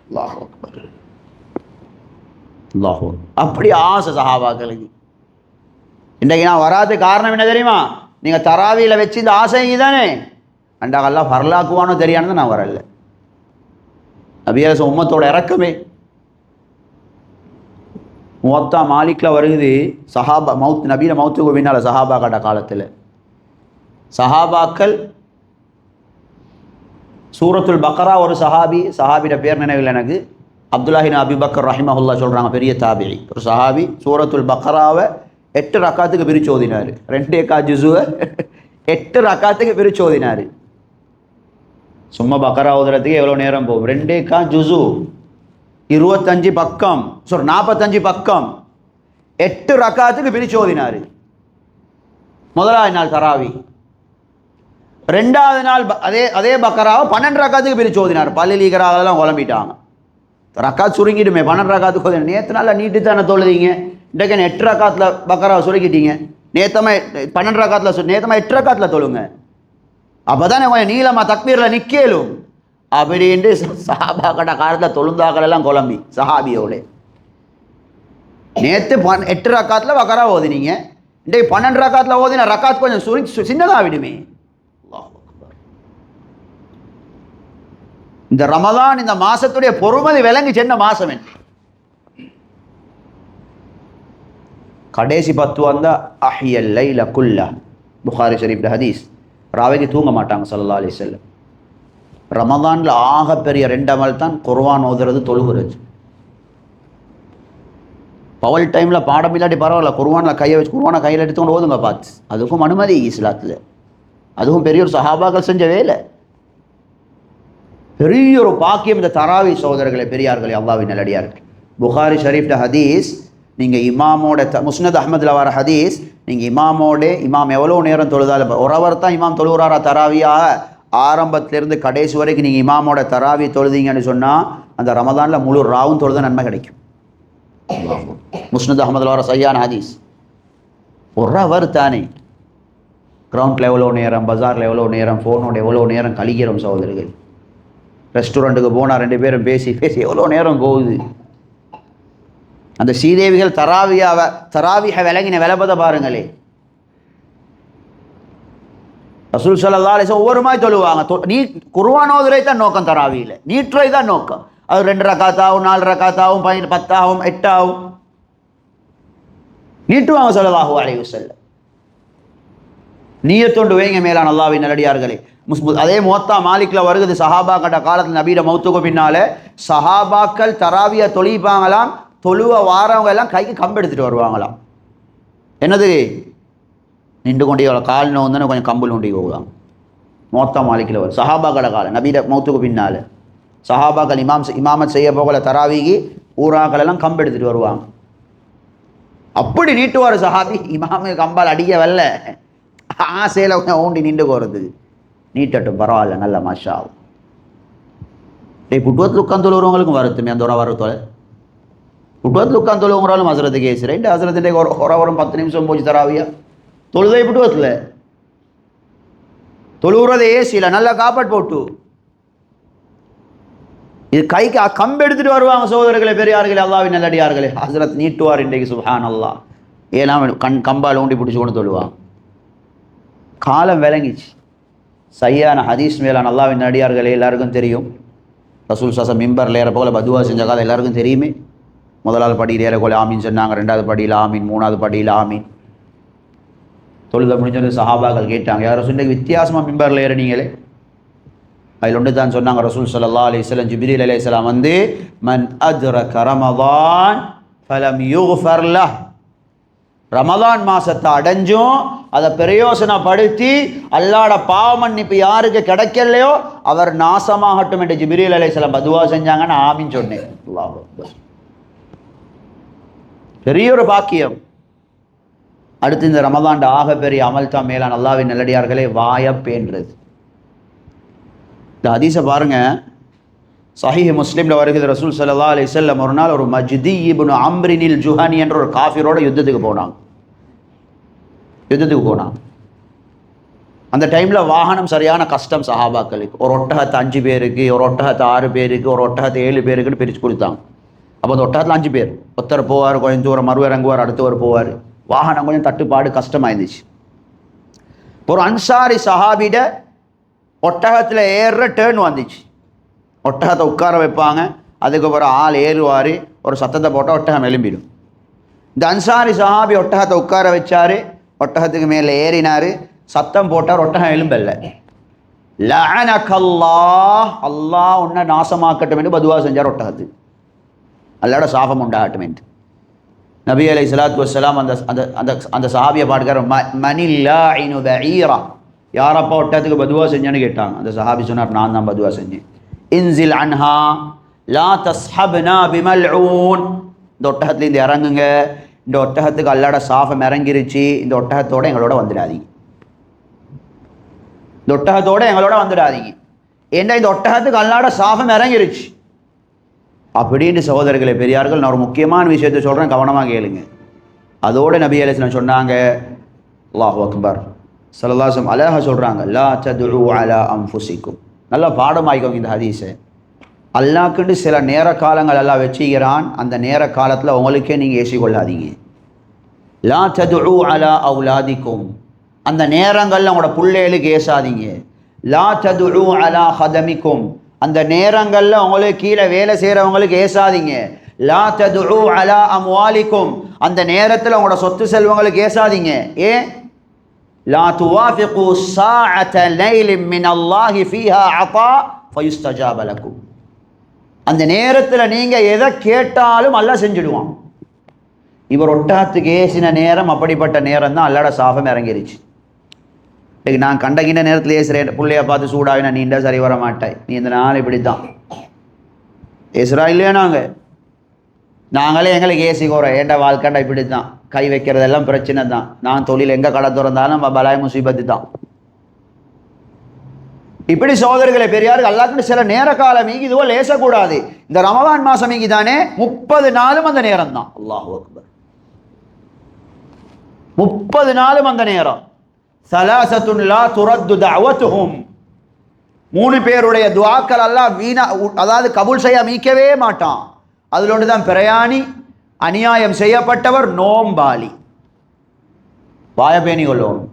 அல்லாஹ் அக்பர், அல்லாஹ். அப்படி ஆசை சஹாபாக்களுக்கு. இன்றைக்கு நான் வராது காரணம் என்ன தெரியுமா, நீங்கள் தராவியில் வச்சு இந்த ஆசைக்கு தானே, அண்டா கல்லா பரலாக்குவானோ தெரியானது நான் வரல. நபி அலைஹிஸ்ஸலாம் உம்மத்தோட இறக்கமே. முவத்தா மாலிக்கில் வருகுது, சஹாபா மவுத் நபியில் மவுத்துக்கு பின்னால் சஹாபாக்கட காலத்தில் சஹாபாக்கள் சூரத்துல் பக்கரா ஒரு சஹாபியோட பேர் நினைவில் எனக்கு, அப்துல்லாஹின் அபிபக்கர் ரஹிமஹுல்லா சொல்கிறாங்க, பெரிய தாபிஇ ஒரு சஹாபி. சூரத்துல் பக்கராவை 8 ரக்காத்துக்கு பிரித்து ஓதினார். 2 ஜுஸுவை 8 ரக்காத்துக்கு பிரித்து ஓதினார். சும்மா பக்கரா ஓதுறதுக்கு எவ்வளோ நேரம் போகும். 2 ஜுஸு 25 பக்கம், 45 பக்கம், 8 ரக்காத்துக்கு பிரித்து ஓதினார். முதலாவது நாள் தராவி. 2வது நாள் அதே பக்கராவை 12 ரக்காத்துக்கு பிரித்து ஓதினார். பள்ளியில் ஈகராகலாம் குழம்பிட்டாங்க, ரக்காத் சுருங்கிடுமே, 12 ரக்காத்துக்கு ஓதினார். நேற்று நாளில் நீட்டு தானே தொழுதீங்க, இன்றைக்கு 8 ரக்காத்தில் பக்கராவை சுருக்கிட்டீங்க. நேத்தமாக 12 ரக்காத்தில், நேத்தமாக 8 ரக்காத்தில் தொழுங்க, அப்போ தானே கொஞ்சம் நீளமாக தக்பீரில் நிற்கலும் அப்படின்ட்டு சஹாபாக்கட காலத்தில் தொழுந்தாக்கள் எல்லாம் குழம்பி சஹாபியோட. நேற்று 8 ரக்காத்தில் பக்கரா ஓதினீங்க, இன்றைக்கு 12 ரக்காத்தில் ஓதின ரக்காத் கொஞ்சம் சின்னதாக விடுமே. இந்த ரமலான் இந்த மாசத்துடைய பொறுமதி விளங்கி சென்ன மாசம் என்ன. கடைசி 10 வந்தா அஹ்யல் லைல குல்லா, புகாரி ஷரீஃப் ஹதீஸ். ராவைக்கு தூங்க மாட்டாங்க ஸல்லல்லாஹு அலைஹி வஸல்லம். ரமலானில் ஆகப்பெரிய 2 அமல் தான் குர்ஆன் ஓதுறது, தொழுகிறது. பவல் டைமில் பாடம் இல்லாட்டி பரவாயில்ல, குர்ஆனில் கையை வச்சு குர்ஆனை கையில் எடுத்துக்கொண்டு ஓதுங்க பார்த்து, அதுக்கும் அனுமதி இஸ்லாத்தில். அதுவும் பெரிய ஒரு சஹாபாக்கள் செஞ்ச வேலை, பெரிய ஒரு பாக்கியம் இந்த தராவி. சகோதரர்களே, பெரியார்களே, அல்லாஹ்வின் நல்லடியார்கள், புகாரி ஷரீஃப்ல ஹதீஸ், நீங்கள் இமாமோட முஸ்னத் அஹ்மதில் வர ஹதீஸ், நீங்கள் இமாம் எவ்வளோ நேரம் தொழுதாலும், ஒரு அவர் தான் இமாம் தொழுகிறாரா தராவியாக, ஆரம்பத்திலேருந்து கடைசி வரைக்கும் நீங்கள் இமாமோட தராவி தொழுதீங்கன்னு சொன்னால் அந்த ரமதானில் முழு ராவும் தொழுத நன்மை கிடைக்கும். முஸ்னத் அஹ்மதில் வர சையான ஹதீஸ். ஒரு அவர் தானே, கிரவுண்டில் எவ்வளோ நேரம், பஜாரில் எவ்வளோ நேரம், ஃபோனோட எவ்வளோ நேரம் கழிக்கிறோம் சகோதரர்கள். ரெஸ்டாரண்ட்டுக்கு போனால் 2 பேரும் பேசி எவ்வளோ நேரம் போகுது. அந்த ஸ்ரீதேவிகள் தராவிஹ விளங்கின விளப்பதை பாருங்களே. ரசூல் ஸல்லல்லாஹு அலைஹி வஸல்லம் ஒவ்வொரு மாதிரி தொழுவாங்க. நீ குர்ஆன் ஓதுரை தான் நோக்கம், தராவியில் நீட்டுரை தான் நோக்கம். அது 2 ரக்காத்தாகும், 4 ரக்காத்தாகும், 10 ஆகும், 8 ஆகும், நீட்டுவாங்க ஸல்லல்லாஹு அலைஹி வஸல்லம். நீயத்தொண்டு வைங்க மேலான அல்லாஹ்வின் நல்லடியார்களே. அதே முவத்தா மாலிக்ல வருகிறது, சஹாபாக்கட்ட காலத்தில் நபியிட மௌத்துக்கு பின்னால சஹாபாக்கள் தராவிய தொழிப்பாங்களாம், தொழுவ வாரவங்க எல்லாம் கைக்கு கம்பு எடுத்துட்டு வருவாங்களாம். என்னது நின்று கொண்டே கால் நோந்தானே கொஞ்சம் கம்பு நோண்டி போகலாம். முவத்தா மாலிக்ல வரும் சஹாபாக்கட காலம் நபியிட மௌத்துக்கு பின்னால சஹாபாக்கள் இமாமத் செய்ய போகல தராவிக்கு ஊராக்கள் எல்லாம் கம்பு எடுத்துட்டு வருவாங்க. அப்படி நீட்டுவார் சஹாபி, இமாமு கம்பால் அடிக்க வரல, ஆசையில் ஊண்டி நின்று போகிறது. நீட்டட்டும் பரவாயில்ல, நல்ல மாஷா. புட்டுவத்தில் உட்காந்து தொழுகிறவங்களுக்கும் வருத்துமே அந்த ஒரு வரத்தோட புட்டுவத்தில் உட்காந்து தொழுவுங்கிறாலும் ஹசரத்துக்கு ஏசி ரெண்டு ஹசரத்துடைய ஒரு 10 நிமிஷம் போச்சு தராவியா தொழுதை புட்டுவத்தில் தொழுகிறத ஏசியில் நல்லா காப்பாட் போட்டு இது கைக்கு கம்பு எடுத்துட்டு வருவாங்க. சகோதரர்களே, பெரியார்களே, அல்லாஹ்வின் நல்லடியார்களே, ஹசரத் நீட்டுவார் இன்றைக்கு சுப்ஹான் அல்லாஹ். ஏன்னா கம்பால் ஊண்டி பிடிச்சி கொண்டு தொழுவாங்க. காலம் விளங்கிச்சு. சரியான ஹதீஸ் மேலான அல்லாஹ்வின் நல்லடியார்களே, எல்லாருக்கும் தெரியும். ரசூல் சாசம் மிம்பரில் ஏற போல பதுவா செஞ்ச காலம் எல்லாருக்கும் தெரியுமே. முதலாவது படியில் ஏறக்கோல ஆமீன் சொன்னாங்க, 2வது படியில் ஆமீன், 3வது படியில் ஆமீன். தொழுத முடிஞ்சது சஹாபாக்கள் கேட்டாங்க, யார் ரசூல் வித்தியாசமாக மிம்பரில் ஏறினீங்களே? அதில் ஒன்று தான் சொன்னாங்க ரசூல் ஸல்லல்லாஹு அலைஹி வஸல்லம், ஜிப்ரீல் அலைஹிஸ்ஸலாம் வந்து மன் அத்ரக ரமதான் ஃபலம் யுக்ஃபர் லஹ், ரமதான் மாசத்தை அடைஞ்சும் அதை பிரயோசனப்படுத்தி அல்லாஹ்ட பாவ மன்னிப்பு யாருக்கு கிடைக்கலையோ அவர் நாசமாகட்டும் என்று ஜிப்ரீல் அலைஹிஸ்ஸலாம் பதுவா செஞ்சாங்கன்னு ஆமீன் சொன்னேன். அல்லாஹ் அக்பர், பெரிய ஒரு பாக்கியம். அடுத்து இந்த ரமதான்ட ஆக பெரிய அமல் தான் மேலான அல்லாஹ்வின் நல்லடியார்களே வாயப்பேன்றது. இந்த ஹதீஸை பாருங்க, சஹீஹ் முஸ்லிம்ல வருகிறது. ரசூல் ஸல்லல்லாஹு அலைஹி வஸல்லம் ஒரு நாள் ஒரு மஜ்தி இப்னு அம்ரினில் ஜுஹனி என்ற ஒரு காஃபிரோட யுத்தத்துக்கு போனாங்க. அந்த டைமில் வாகனம் சரியான கஷ்டம் சஹாபாக்களுக்கு. ஒரு ஒட்டகத்தை 5 பேருக்கு, ஒரு ஒட்டகத்தை 6 பேருக்கு, ஒரு ஒட்டகத்தை 7 பேருக்குன்னு பிரித்து கொடுத்தாங்க. அப்போ அந்த ஒட்டகத்தில் 5 பேர், ஒருத்தர் போவார், கொஞ்சம் தூரம் மறுவரங்குவார், அடுத்தவர் போவார். வாகனம் கொஞ்சம் தட்டுப்பாடு கஷ்டமாயிருந்துச்சு. ஒரு அன்சாரி சஹாபிட ஒட்டகத்தில் ஏறுற டேர்ன் வந்துச்சு. ஒட்டகத்தை உட்கார வைப்பாங்க, அதுக்கப்புறம் ஆள் ஏறுவார், ஒரு சத்தத்தை போட்டால் ஒட்டகம் எழும்பிடும். இந்த அன்சாரி சஹாபி ஒட்டகத்தை உட்கார வச்சார், ஒட்டகத்துக்கு மேலே ஏறினார், சத்தம் போட்டார், ஒட்டகம் எழும்பல்ல. லஅனகல்லாஹ், அல்லாஹ் உன்னை நாசமாக்கட்டும் என்று பதுவா செஞ்சார் ஒட்டகத்துக்கு, அல்லாஹ்வோட சாபம் உண்டாகட்டும் என்று. நபி அலைஹிஸ்ஸலாத்து வஸ்ஸலாம் அந்த அந்த அந்த சஹாபியை பாடுகிறார், மனில்லாஇனு பஈரா, யாரப்பா ஒட்டகத்துக்கு பதுவா செஞ்சேன்னு கேட்டாங்க. அந்த சஹாபி சொன்னார், நான் தான் பதுவா செஞ்சேன். இன்சில் அன்ஹா லா தஸ்ஹப்னா பிமல்ஊன், இந்த ஒட்டகத்துலேருந்து இறங்குங்க, இந்த ஒட்டகத்துக்கு அல்லாஹ்வோட சாபம் இறங்கிருச்சு, இந்த ஒட்டகத்தோடு எங்களோட வந்துடாதீங்க, இந்த ஒட்டகத்தோடு எங்களோட வந்துடாதீங்க, ஏன்னா இந்த ஒட்டகத்துக்கு அல்லாஹ்வோட சாபம் இறங்கிருச்சு அப்படின்னு. சகோதரர்களே, பெரியார்கள், நான் ஒரு முக்கியமான விஷயத்தை சொல்கிறேன், கவனமாக கேளுங்க. அதோட நபி அலைஹிஸ்ஸலாம் சொன்னாங்க, அல்லாஹு அக்பர், ஸல்லல்லாஹு அலைஹி வஸல்லம் அழகாக சொல்கிறாங்க, லா ததுஉ அலா அன்ஃபுஸிக்கும். நல்லா பாடமாய்க்கோங்க இந்த ஹதீஸை. அல்லாஹ்க்குன்னு சில நேர காலங்கள் எல்லாம் வச்சுக்கிறான், அந்த நேர காலத்தில் உங்களுக்கே நீங்கள் ஏசிக்கொள்ளாதீங்க. லா ததுஉ அலா அவுலாதிக்கும், அந்த நேரங்களில் உங்களோட பிள்ளைகளுக்கு ஏசாதீங்க. லா ததுஉ அலா ஹதமிக்கும், அந்த நேரங்களில் உங்களுக்கு கீழே வேலை செய்கிறவங்களுக்கு ஏசாதீங்க. லா ததுஉ அலா அம்வாலிக்கும், அந்த நேரத்தில் உங்களோட சொத்து செல்வங்களுக்கு ஏசாதீங்க. ஏன்? லா துவாஃபிகு ஸாஅத லைலின் மினல்லாஹி ஃபீஹா அஸா ஃபயுஸ்தஜாப லக்கும், அந்த நேரத்தில் நீங்கள் எதை கேட்டாலும் அல்லாஹ் செஞ்சுடுவான். இவர் ஒட்டகத்துக்கு ஏசின நேரம் அப்படிப்பட்ட நேரம் தான் அல்லாஹ்வோட சாபம் இறங்கிருச்சு. இன்னைக்கு நான் கண்டகின்ற நேரத்தில் ஏசுகிறேன், பிள்ளைய பார்த்து சூடாவினா நீண்டா சரி வர மாட்டாய், நீ இந்த நாள் இப்படி தான் ஏசுறா இல்லையா? நாங்களே எங்களுக்கு ஏசிக்கோறோம், ஏண்ட வாழ்க்கைண்டா இப்படி தான், கை வைக்கிறதெல்லாம் பிரச்சனை தான், நான் தொழில் எங்கே கடை திறந்தாலும் நம்ம பலாய் முசீபத்து தான். இப்படி சகோதரர்களை, பெரியார்கள், அல்லாஹ்வுக்கு சில நேர காலம் மீகி இதுவோ லேசக்கூடாது. இந்த ரமலான் மாதம் மீகி தானே 30 நாளும் அந்த நேரம் தான். அல்லாஹு அக்பர், 30 நாளும் அந்த நேரம். ஸலாஸத்துன் லா துரத்து தஅவத்துஹும், 3 பேருடைய துஆக்கள் அல்லாஹ் வீணா, அதாவது கபூல் செய்ய மீக்கவே மாட்டான். அதில் ஒன்று தான் பிரயாணி, அநியாயம் செய்யப்பட்டவர், நோம்பாளி. வாயப்பேணி கொள்ளணும்.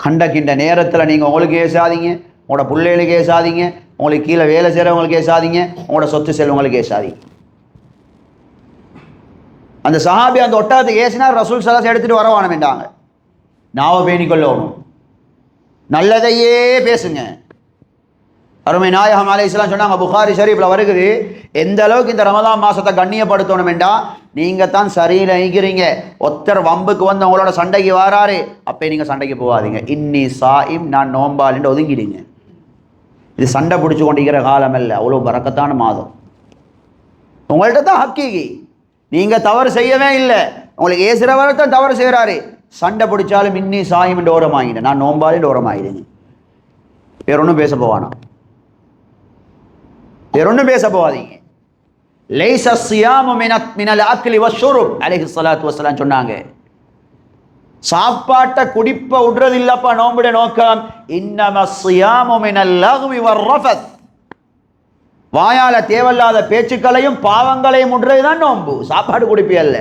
கண்ட நேரத்தில் நீங்கள் உங்களுக்கு ஏசாதீங்க, உங்களோட பிள்ளைகளுக்கு ஏசாதீங்க, உங்களுக்கு கீழே வேலை செய்கிறவங்களுக்கு ஏசாதீங்க, உங்களோட சொத்து செல்வங்களுக்கு ஏசாதீங்க. அந்த சஹாபி அந்த ஒட்டகத்துக்கு ஏசினார், ரசூல் ஸல்லல்லாஹு அலைஹி வஸல்லம் எடுத்துகிட்டு வரவானம் என்றாங்க. நாவை பேணிக்கொள்ளணும், நல்லதையே பேசுங்க. அருமை நாயகம் அலைஹிஸ்ஸலாம் சொன்னாங்க, புகாரி ஷரீஃப்ல வருகிறது, எந்த அளவுக்கு இந்த ரமலான் மாசத்தை கண்ணியப்படுத்தணும் என்றா, நீங்க தான் சரியில் நினைக்கிறீங்க, ஒருத்தர் வம்புக்கு வந்து உங்களோட சண்டைக்கு வராரு, அப்போ நீங்க சண்டைக்கு போகாதீங்க. இன்னி சாயிம், நான் நோம்பாளின்னு ஒதுங்கிடுங்க. இது சண்டை பிடிச்சு கொண்டிருக்கிற காலம் அல்ல, அவ்வளோ பரக்கத்தான மாதம். உங்கள்கிட்ட தான் ஹக்கீகி, நீங்க தவறு செய்யவே இல்லை, உங்களுக்கு ஏசுறவரை தான் தவறு செய்கிறாரு, சண்டை பிடிச்சாலும் இன்னி சாயிம் என்று ஓரமாகிட்டேன், நான் நோம்பாளின்னு ஓரமாகிடுங்க. வேற ஒன்றும் பேச போவானா, வேற ஒன்றும் பேச போவாதீங்க. லைஸ ஸியாமு மினல் அக்லி வஷ்ஷுர்ப் அலைஹிஸ்ஸலாத்து வஸ்ஸலாம் சொன்னாங்க, சாப்பாட்டை குடிப்ப விடுறது இல்லப்பா நோம்புடைய நோக்கம். இன்னம ஸியாமு மினல் லஹ்வி வர்ரஃபத், வாயால தேவையில்லாத பேச்சுக்களையும் பாவங்களையும் விடுறதுதான் நோம்பு, சாப்பாடு குடிப்பி அல்ல.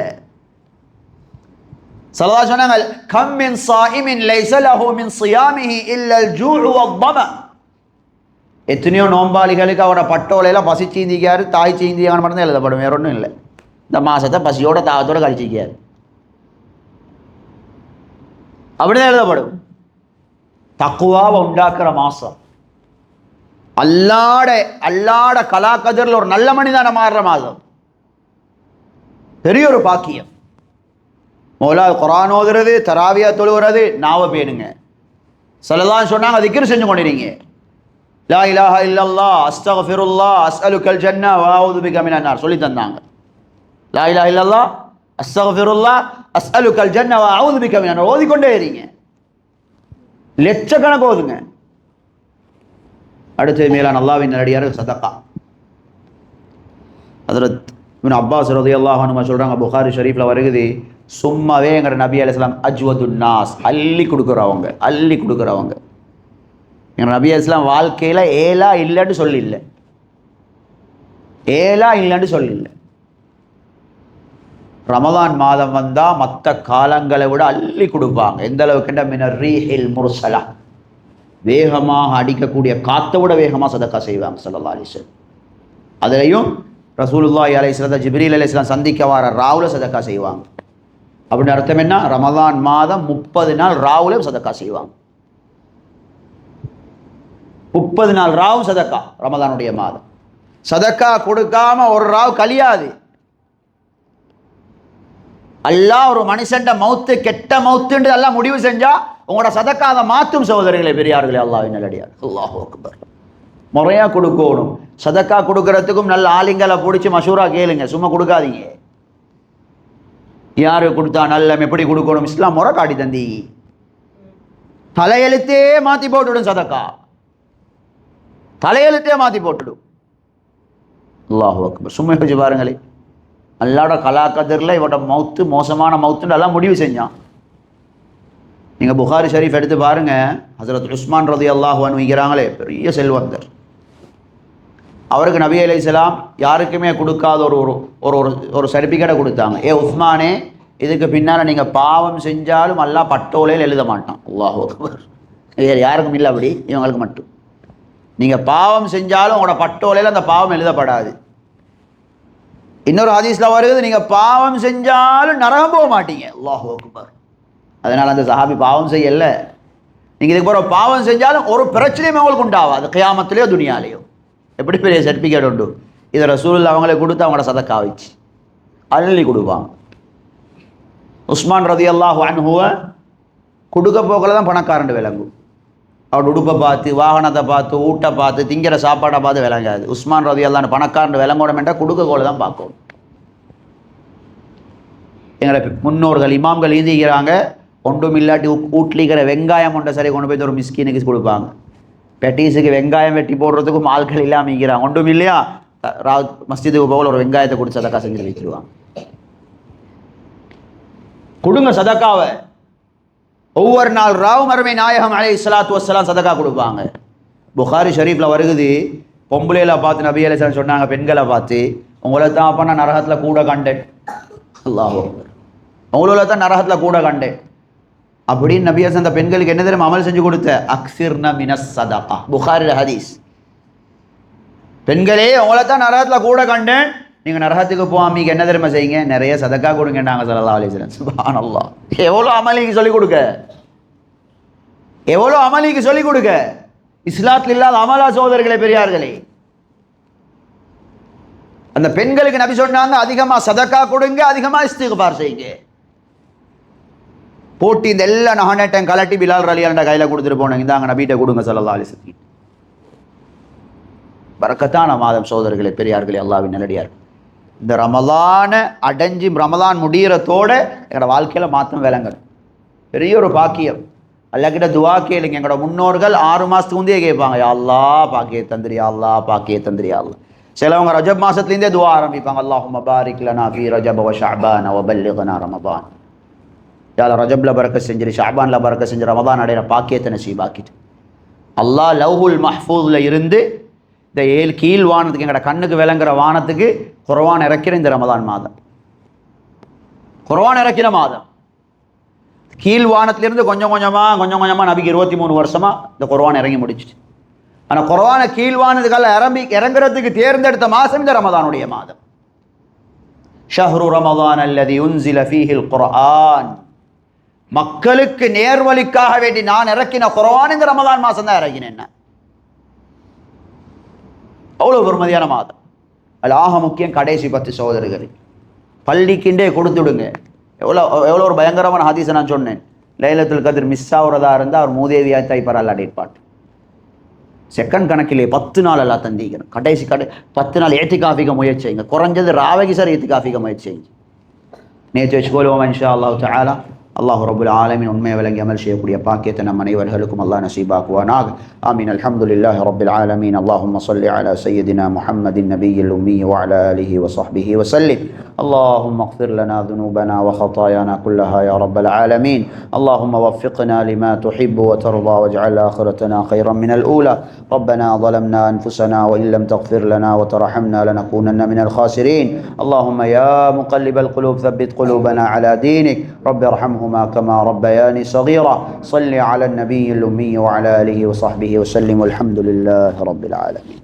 ஸல்லல்லாஹு சொன்னாங்க, கம் மின் ஸாயிமின் லைஸ லஹு மின் ஸியாமிஹி இல்லல் ஜூஉ வத்தம. எத்தனையோ நோம்பாளிகளுக்கு அவரோட பட்டோலையில் பசி சீந்திக்காரு, தாய் சீந்தியான்னு மட்டும்தான் எழுதப்படும், வேற ஒன்றும் இல்லை. இந்த மாசத்தை பசியோட தாகத்தோட கழிச்சிக்காரு, அப்படிதான் எழுதப்படும். தக்குவாவை உண்டாக்குற மாசம், அல்லாட கலாக்கதிரில் ஒரு நல்ல மனிதன மாறுற மாதம், பெரிய ஒரு பாக்கியம். மௌலா குர்ஆன் ஓதுறது, தராவியா தொழுகிறது, நாவை பேணுங்க. ஸல்லல்லாஹு சொன்னாங்க, திக்ர் செஞ்சு கொண்டிருங்க. லா இலாஹா இல்லல்லாஹ் அஸ்தக்ஃபிருல்லாஹ் அஸ்அலுக்கல் ஜன்னா வ அஊது பிக மினன் நார் சொல்லி தந்தாங்க. லா இலாஹா இல்லல்லாஹ் அஸ்தக்ஃபிருல்லாஹ் அஸ்அலுக்கல் ஜன்னா வ அஊது பிக மினன் நார் ஓதிக்கொண்டே இருங்க, லட்சக்கணக்கு ஓதுங்க. அடுத்து மேலான அல்லாஹ்வின் நல்லடியார்கள் சதகா. ஹஜ்ரத் இப்னு அப்பாஸ் ரலியல்லாஹு அன்ஹு சொல்றாங்க, புகாரி ஷரீஃப்ல வருகிறது, சும்மாவே எங்கள் நபி அலைஹிஸ்ஸலாம் அஜ்வதுன் நாஸ், அள்ளி கொடுக்குறவங்க, அள்ளி கொடுக்குறவங்க. எங்கள் நபி அலைஹிஸ்ஸலாம் வாழ்க்கையில் ஏலா இல்லைன்னு சொல்லில்லை, ஏலா இல்லைன்னு சொல்லில்லை. ரமலான் மாதம் வந்தால் மற்ற காலங்களை விட அள்ளி கொடுப்பாங்க. எந்த அளவுக்குண்டா மினர் ரீஹில் முர்சலா, வேகமாக அடிக்கக்கூடிய காற்றை விட வேகமாக சதக்கா செய்வாங்க ஸல்லல்லாஹு அலைஹி வஸல்லம். அதுலேயும் ரசூலுல்லாஹி அலைஹிஸ்ஸலாம் ஜிப்ரீல் அலைஹிஸ்ஸலாம் சந்திக்க வர ராவுல சதக்கா செய்வாங்க. அப்படின்னு அர்த்தம் என்ன, ரமலான் மாதம் 30 நாள் ராவுலையும் சதக்கா செய்வாங்க. 30 நாள் ராவு சதக்கா ரமலானுடைய மாதம். சதக்கா கொடுக்காம ஒரு ராவு கழியாது. அல்லாஹ் ஒரு மனுஷன் மௌத்து கெட்ட மௌத்துன்னு எல்லாம் முடிவு செஞ்சா உங்களோட சதக்கா அதை மாற்றும். சகோதரர்களே, பெரியார்களே, அல்லாஹ்வின் நல்லடியார், அல்லாஹு அக்பர். முறையா கொடுக்கணும். சதக்கா கொடுக்கறதுக்கும் நல்ல ஆளுங்களை பிடிச்சி மஷூரா கேளுங்க, சும்மா கொடுக்காதீங்க. யாரு கொடுத்தா நல்ல எப்படி கொடுக்கணும், இஸ்லாம் முறை காட்டி தந்தி. தலையெழுத்தே மாற்றி போட்டுடும் சதக்கா, தலையெழுத்தே மாற்றி போட்டுடும். அல்லாஹு அக்பர். சும்மா யோசிச்சு பாருங்களே, அல்லாட கலாக்கதிரில் இவட மௌத்து மோசமான மௌத்துன்னு எல்லாம் முடிவு செஞ்சான். நீங்கள் புகாரி ஷரீஃப் எடுத்து பாருங்க, ஹஸரத் உஸ்மான் ரலியல்லாஹு அன்ஹு வைக்கிறாங்களே, பெரிய செல்வந்தர். அவருக்கு நபி அலைஹிஸ்ஸலாம் யாருக்குமே கொடுக்காத ஒரு ஒரு ஒரு சர்டிஃபிகேட்டை கொடுத்தாங்க. ஏ உஸ்மானே, இதுக்கு பின்னால் நீங்கள் பாவம் செஞ்சாலும் அல்லாஹ் பட்டோலையில் எழுத மாட்டான். அல்லாஹு அக்பர். வேறு யாருக்கும் இல்லை, அப்படி இவங்களுக்கு மட்டும். நீங்கள் பாவம் செஞ்சாலும் உங்களோட பட்டோலையில் அந்த பாவம் எழுதப்படாது. இன்னொரு ஹதீஸ்ல வருது, நீங்கள் பாவம் செஞ்சாலும் நரகம் போக மாட்டீங்க. அல்லாஹு அக்பர். அதனால் அந்த சஹாபி பாவம் செய்யல. நீங்கள் இதுக்கு போகிற பாவம் செஞ்சாலும் ஒரு பிரச்சனையுமே உங்களுக்கு உண்டாகாது, கியாமத்திலேயோ துனியாலேயோ. எப்படி பெரிய சர்டிஃபிகேட் உண்டு. இதை ரசூலுல்லாஹ் அவங்களே கொடுத்து அவங்களோட சதக்கா வச்சு அள்ளி கொடுப்பாங்க. உஸ்மான் ரலியல்லாஹு அன்ஹுவை கொடுக்க போக்கில் தான் பணக்காரண்டு விளங்கும். அவரோட உடுப்பை பார்த்து, வாகனத்தை பார்த்து, ஊட்டை பார்த்து, திங்கிற சாப்பாடை பார்த்து விளங்காது. உஸ்மான் ரலியல்லாஹு பணக்காரண்டு விளங்கணும் என்றால் கொடுக்க கோல தான் பார்க்கணும். எங்களை முன்னோர்கள் இமாம்கள் எழுதிக்கிறாங்க, ஒன்றும் இல்லாட்டி ஊட்லிக்கிற வெங்காயம் ஒன்றை சரி கொண்டு போய் ஒரு மிஸ்கீனுக்கு கொடுப்பாங்க. பெட்டீஸுக்கு வெங்காயம் வெட்டி போடுறதுக்கும் ஆட்கள் இல்லாமல் இருக்கிறாங்க. ஒன்றும் இல்லையா, மஸ்ஜிதுக்கு போகல ஒரு வெங்காயத்தை கொடுத்து சதக்கா செஞ்சு வச்சிருவாங்க. கொடுங்க சதக்காவை. ஒவ்வொரு நாள் ராவும் அருமை நாயகம் அலைஹிஸ்ஸலாத்து வஸ்ஸலாம் சதக்கா கொடுப்பாங்க. புகாரி ஷரீஃப்ல வருகுது, பொம்பளையில பார்த்து நபி அலைஹிஸ்ஸலாம் சொன்னாங்க, பெண்களை பார்த்து, உங்களை தான் அப்போ நான் நரகத்தில் கூட கண்டேன். அல்லாஹ் உங்களை தான் நரகத்தில் கூட கண்டேன் அப்படின்னு நபி அலைஹிஸ்ஸலாம் அந்த பெண்களுக்கு என்ன தெரியும் அமல் செஞ்சு கொடுத்த, அக்ஸிர்ன மினஸ் சதகா. புகாரி ஹதீஸ். பெண்களே, உங்களை தான் நரகத்தில் கூட கண்டேன், நீங்கள் நரகத்துக்கு போகாமீங்க என்ன தெரியுமா செய்யுங்க, நிறைய சதக்கா கொடுங்க நாங்கள் ஸல்லல்லாஹு அலைஹி வஸல்லம். சுப்ஹானல்லாஹ், எவ்வளோ அமல் நீங்கள் சொல்லிக் கொடுக்க. எவ்வளோ அமலிக்கு சொல்லிக் கொடுக்க. இஸ்லாத்தில் இல்லாத அமலா சோதர்களே பெரியார்களே. அந்த பெண்களுக்கு நபி சொன்னாங்க, அதிகமா சதக்கா கொடுங்க, அதிகமா இஸ்திக்பார் செய்யுங்க. போட்டி இந்த எல்லா நகநேட்டம் கலட்டி பிலால் ரலியாண்ட கையில கொடுத்துட்டு போனாங்க, இந்தாங்க நபிட்ட கொடுங்க ஸல்லல்லாஹு அலைஹி வஸல்லம். பரக்கத்தான மாதம் சோதர்களே பெரியார்களே, அல்லாஹ்வின் நல்லடியார். இந்த ரமலான அடைஞ்சு ரமலான் முடிகிறதோட எங்களோட வாழ்க்கையில மாற்றம் விளங்கணும். பெரிய ஒரு பாக்கியம். அல்லாஹ்கிட்ட துஆ கேளுங்க. எங்களோட முன்னோர்கள் 6 மாசத்துக்கு முந்தையே கேட்பாங்க, யா அல்லாஹ் பாக்கிய தந்திரி, யா அல்லாஹ் பாக்கிய தந்திரி, யா அல்லாஹ். சிலவங்க ரஜப் மாசத்துலேருந்தே துஆ ஆரம்பிப்பாங்க, அல்லாஹும்ம பாரிக் லனா ஃபீ ரஜப வ ஷஅபான வ பல்லிக்னா ரமதான். யா அல்லாஹ் ரஜப்ல பரக்கத் செஞ்சிரு, ஷஅபான்ல பரக்கத் செஞ்சு, ரமதான் அடைகிற பாக்கியத்தை நசீபாக்கிட்டு. அல்லாஹ் லவ்ஹுல் மஹ்ஃபூஸ்ல இருந்து இந்த 7 கீழ் வானத்துக்கு, எங்களோட கண்ணுக்கு விளங்குற வானத்துக்கு குர்ஆன் இறக்கிற இந்த ரமதான் மாதம், குர்ஆன் இறக்கிற மாதம். கீழ் வானத்திலிருந்து கொஞ்சம் கொஞ்சமாக நபிக்கு 23 வருஷமா இந்த குர்ஆன் இறங்கி முடிச்சிட்டு. ஆனால் குர்ஆன கீழ் வானத்துக்கெல்லாம் இறங்குறதுக்கு தேர்ந்தெடுத்த மாதம் இந்த ரமதானுடைய மாதம். ஷஹ்ரு ரமதான் அல்லதி உன்சில ஃபீஹில் குர்ஆன். மக்களுக்கு நேர்வழிக்காக வேண்டி நான் இறக்கின குர்ஆன் இந்த ரமதான் மாதம் தான் இறங்கினேன். அவ்வளோ பெருமதியான மாதம். அதில் ஆக முக்கியம் கடைசி 10 சகோதரர்கள் பள்ளிக்கிண்டே கொடுத்துடுங்க. எவ்வளோ ஒரு பயங்கரமான ஹதீஸை நான் சொன்னேன். லைலத்துல் கத்ர் மிஸ் ஆகுறதா இருந்தால் அவர் மூதேவியாய் தைப்பர் அல்லா டேட்பாட். செகண்ட் கணக்கிலே 10 நாள் எல்லாம் தந்திக்கணும். கடைசி 10 நாள் ஏத்திகாஃபிக்க முயற்சி செய்யுங்க. குறைஞ்சது ராவகி சார் ஏத்திகாஃபிக்க முயற்சி செய்யுங்க. நேற்று வச்சுக்கொள்வோம் இன்ஷா அல்லாஹ் தஆலா. அல்லாஹ் ரப்புல் ஆலமீன் உண்மையை விளங்கி அமல் செய்யக்கூடிய பாக்கியத்தை நம் அனைவர்களுக்கும் அல்லாஹ் நசீபாக்குவானாக. ஆமீன். அல்ஹம்துலில்லாஹி ரப்பில் ஆலமீன். அல்லாஹும்ம ஸல்லி அலா சய்யிதினா முஹம்மதின் நபியில் உம்மி வ அலா ஆலிஹி வ ஸஹ்பிஹி வ ஸல்லிம். اللهم اغفر لنا ذنوبنا وخطايانا كلها يا رب العالمين. اللهم وفقنا لما تحب وترضى واجعل آخرتنا خيرا من الأولى. ربنا ظلمنا أنفسنا وإن لم تغفر لنا وترحمنا لنكونن من الخاسرين. اللهم يا مقلب القلوب ثبت قلوبنا على دينك. رب ارحمهما كما ربياني صغيرا. صل على النبي الأمي وعلى آله وصحبه وسلم والحمد لله رب العالمين.